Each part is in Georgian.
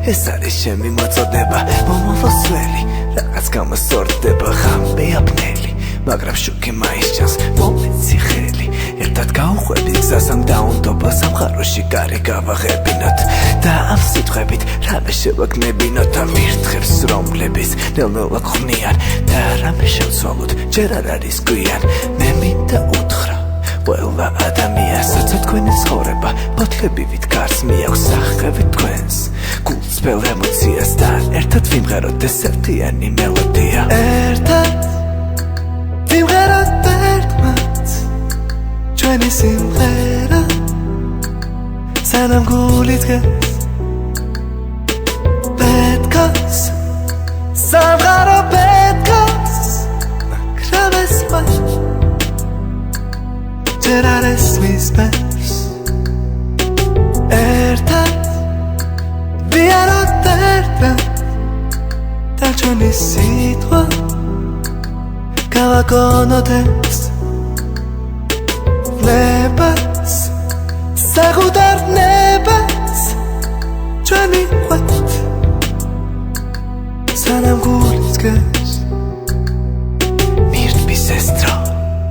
ეს არის ჩემი მოწოდება მომავალსველი რაღაც გამოსორდება ხამბე აფნელი მაგრამ შუქი მაინც ჩანს მომეცი ხელი ერთად გავუხვებით გზას ამ დაუნდობა სამყაროში გარი გავაღებინოთ და ამ სიტყვებით რამე შევაგნებინოთ ამ ვირთხებს რომლების ნელ-ნელა ხვნიან და რამე შევცვალოთ ჯერ არ არის გვიან მე მინდა უთხრა ყველა ადამიანსაც თქვენი ცხოვრება ბოთლებივით გარს მიაქვს სახევით თქვენს გულწრფელ ემოციას და ერთად ვიმღეროთ ეს ერთიანი მელოდია ერთად ვიმღეროთ ერთმანეთს ჩვენი სიმღერა სანამ გული დგეს პედკას სამღარო პედკას მაგრამ ეს ვარ ჯერ არ ესმის ბერს ერთად ვიაროთ ერთად და ჩვენი სიტყვა გავაგონოთ ეს ნებას საღუდარ ნებას ჩვენი ყვეთ სანამ გული დგეს მირთმის ეს დრო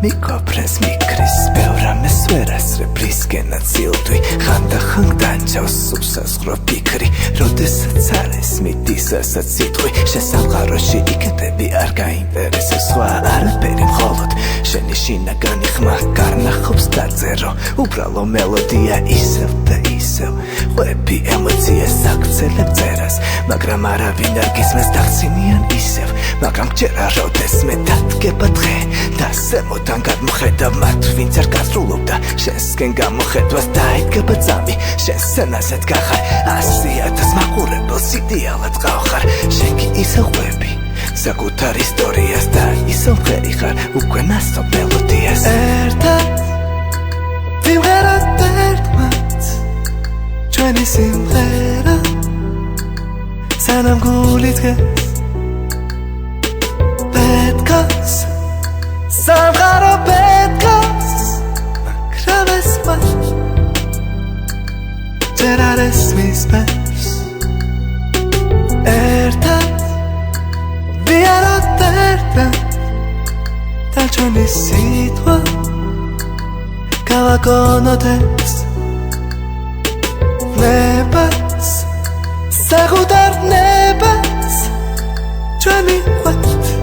მიკოფრენს მიკრის ბევრამეს ვერასრებ რისკენა ცილდვი ხანდახან დაჯავს უსაზღვრო ფიქრი როდესაც არ ესმით ისაც სიტყვი შესამყაროში იქნები არ გაინტერესებს სხვა არაფერი მხოლოდ შენი შინაგანი ხმა გარნახობს დაწერო უბრალო მელოდია ისევ და ისევ ყვები ემოციას აქცელებ წერას მაგრამ არავინ არ გისმენს დახცინიან ისევ მაგრამ ჯერა როდესმე დადგება დღე და ზემოდან გადმხედა მათ ვინც არ გასრულობდა შენსკენ გამოხედვას დაიდგება წამი შენ სცენაზე დგახარ 100,000 მაყურებელს იდეალად ყავხარ შენ კი ისევ ყვები საკუთარ ისტორიას და ისევ ხერი ხარ უკვე ნასწორ მელოდიას ერთად ვიმღეროთ ერთმანეთს ჩვენი სიმღერა სანამ გული დგეს პედკას სამღარო პედკას მაგრამ ეს ვარ ჯერ არ ესმის ბერს ერთად ვიაროთ ერთად და ჩვენი სიტყვა გავაგონოთ ეს ნებას საღუდარ ნებას ჩვენი ყვეთ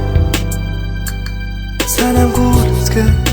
სანამ გული დგეს